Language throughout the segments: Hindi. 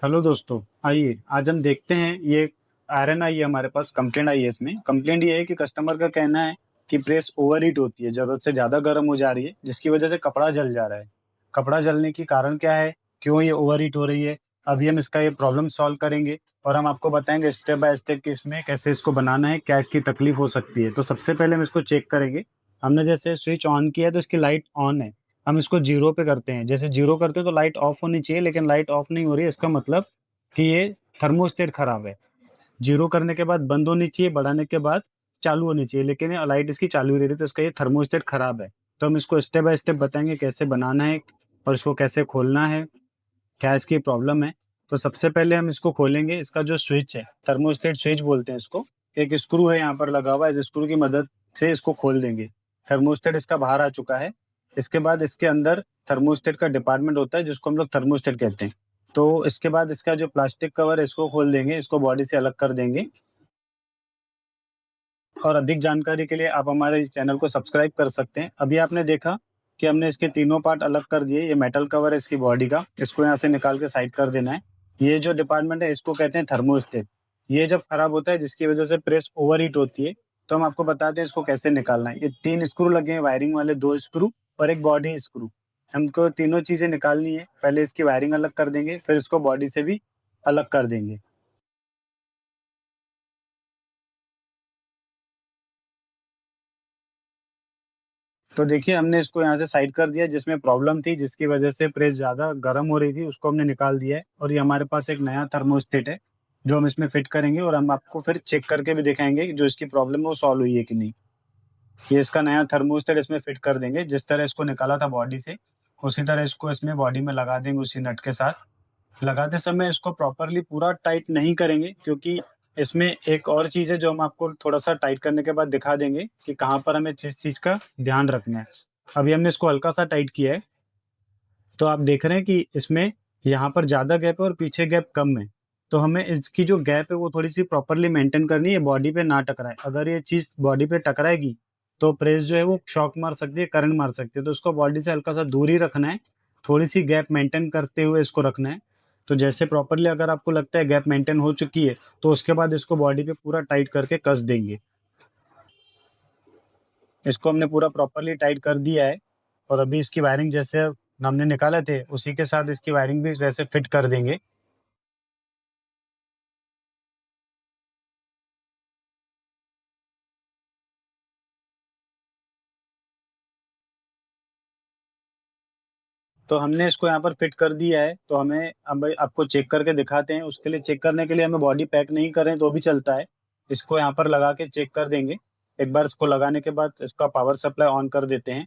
हेलो दोस्तों, आइए आज हम देखते हैं। ये आयरन आई है, हमारे पास कंप्लेंट आई है। इसमें कंप्लेंट ये है कि कस्टमर का कहना है कि प्रेस ओवर हीट होती है, ज़रूरत से ज़्यादा गर्म हो जा रही है, जिसकी वजह से कपड़ा जल जा रहा है। कपड़ा जलने की कारण क्या है, क्यों ये ओवर हीट हो रही है, अभी हम इसका ये प्रॉब्लम सॉल्व करेंगे और हम आपको बताएंगे स्टेप बाय स्टेप कि इसमें कैसे इसको बनाना है, क्या इसकी तकलीफ हो सकती है। तो सबसे पहले हम इसको चेक करेंगे। हमने जैसे स्विच ऑन किया है तो इसकी लाइट ऑन है। हम इसको जीरो पे करते हैं, जैसे जीरो करते हैं तो लाइट ऑफ होनी चाहिए, लेकिन लाइट ऑफ नहीं हो रही है, इसका मतलब कि ये थर्मोस्टेट खराब है। जीरो करने के बाद बंद होनी चाहिए, बढ़ाने के बाद चालू होनी चाहिए, लेकिन ये लाइट इसकी चालू ही रह रही है, तो इसका ये थर्मोस्टेट खराब है। तो हम इसको स्टेप बाय स्टेप बताएंगे कैसे बनाना है और इसको कैसे खोलना है, क्या इसकी प्रॉब्लम है। तो सबसे पहले हम इसको खोलेंगे। इसका जो स्विच है, थर्मोस्टेट स्विच बोलते हैं इसको, एक स्क्रू है यहाँ पर लगा हुआ है, इस स्क्रू की मदद से इसको खोल देंगे। थर्मोस्टेट इसका बाहर आ चुका है। इसके बाद इसके अंदर थर्मोस्टेट का डिपार्टमेंट होता है, जिसको हम लोग थर्मोस्टेट कहते हैं। तो इसके बाद इसका जो प्लास्टिक कवर है, इसको खोल देंगे, इसको बॉडी से अलग कर देंगे। और अधिक जानकारी के लिए आप हमारे चैनल को सब्सक्राइब कर सकते हैं। अभी आपने देखा कि हमने इसके तीनों पार्ट अलग कर दिए। ये मेटल कवर है इसकी बॉडी का, इसको यहाँ से निकाल के साइड कर देना है। ये जो डिपार्टमेंट है, इसको कहते हैं थर्मोस्टेट। ये जब खराब होता है, जिसकी वजह से प्रेस ओवरहीट होती है, तो हम आपको बताते हैं इसको कैसे निकालना है। ये 3 स्क्रू लगे हैं, वायरिंग वाले 2 स्क्रू और एक बॉडी स्क्रू। हमको तीनों चीज़ें निकालनी है। पहले इसकी वायरिंग अलग कर देंगे, फिर इसको बॉडी से भी अलग कर देंगे। तो देखिए, हमने इसको यहाँ से साइड कर दिया, जिसमें प्रॉब्लम थी, जिसकी वजह से प्रेस ज़्यादा गर्म हो रही थी, उसको हमने निकाल दिया है। और ये हमारे पास एक नया थर्मोस्टेट है, जो हम इसमें फिट करेंगे और हम आपको फिर चेक करके भी दिखाएँगे कि जो इसकी प्रॉब्लम है वो सॉल्व हुई है कि नहीं। ये इसका नया थर्मोस्टेट इसमें फिट कर देंगे। जिस तरह इसको निकाला था बॉडी से, उसी तरह इसको इसमें बॉडी में लगा देंगे, उसी नट के साथ। लगाते समय इसको प्रॉपर्ली पूरा टाइट नहीं करेंगे, क्योंकि इसमें एक और चीज़ है जो हम आपको थोड़ा-सा टाइट करने के बाद दिखा देंगे कि कहाँ पर हमें जिस चीज़ का ध्यान रखना है। अभी हमने इसको हल्का-सा टाइट किया है, तो आप देख रहे हैं कि इसमें यहाँ पर ज़्यादा गैप है और पीछे गैप कम है। तो हमें इसकी जो गैप है वो थोड़ी-सी प्रॉपर्ली मेंटेन करनी है, बॉडी पे ना टकराए। अगर ये चीज़ बॉडी पे टकराएगी, तो प्रेस जो है वो शॉक मार सकती है, करंट मार सकती है। तो उसको बॉडी से हल्का-सा दूर ही रखना है, थोड़ी-सी गैप मेंटेन करते हुए इसको रखना है। तो जैसे प्रॉपर्ली अगर आपको लगता है गैप मेंटेन हो चुकी है, तो उसके बाद इसको बॉडी पे पूरा टाइट करके कस देंगे। इसको हमने पूरा प्रॉपर्ली टाइट कर दिया है और अभी इसकी वायरिंग जैसे हमने निकाले थे, उसी के साथ इसकी वायरिंग भी वैसे फिट कर देंगे। तो हमने इसको यहाँ पर फिट कर दिया है, तो हमें अब आपको चेक करके दिखाते हैं। उसके लिए चेक करने के लिए हमें बॉडी पैक नहीं करें तो भी चलता है। इसको यहाँ पर लगा के चेक कर देंगे। एक बार इसको लगाने के बाद इसका पावर सप्लाई ऑन कर देते हैं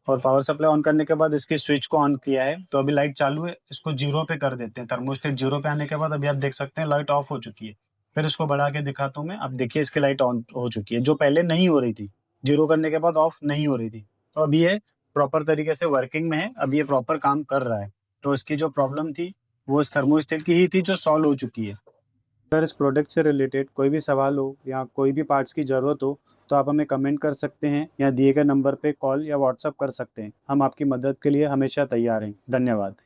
और पावर सप्लाई ऑन करने के बाद इसकी स्विच को ऑन किया है, तो अभी लाइट चालू है। इसको 0 पे कर देते हैं। थर्मोस्टेट 0 पे आने के बाद अभी आप देख सकते हैं लाइट ऑफ हो चुकी है। फिर इसको बढ़ा के दिखाता हूँ मैं। अब देखिए इसकी लाइट ऑन हो चुकी है, जो पहले नहीं हो रही थी। 0 करने के बाद ऑफ नहीं हो रही थी। तो अभी ये प्रॉपर तरीके से वर्किंग में है, अब ये प्रॉपर काम कर रहा है। तो इसकी जो प्रॉब्लम थी, वो इस थर्मोस्टेट की ही थी, जो सॉल्व हो चुकी है। अगर इस प्रोडक्ट से रिलेटेड कोई भी सवाल हो या कोई भी पार्ट्स की ज़रूरत हो, तो आप हमें कमेंट कर सकते हैं या दिए गए नंबर पे कॉल या व्हाट्सएप कर सकते हैं। हम आपकी मदद के लिए हमेशा तैयार हैं। धन्यवाद।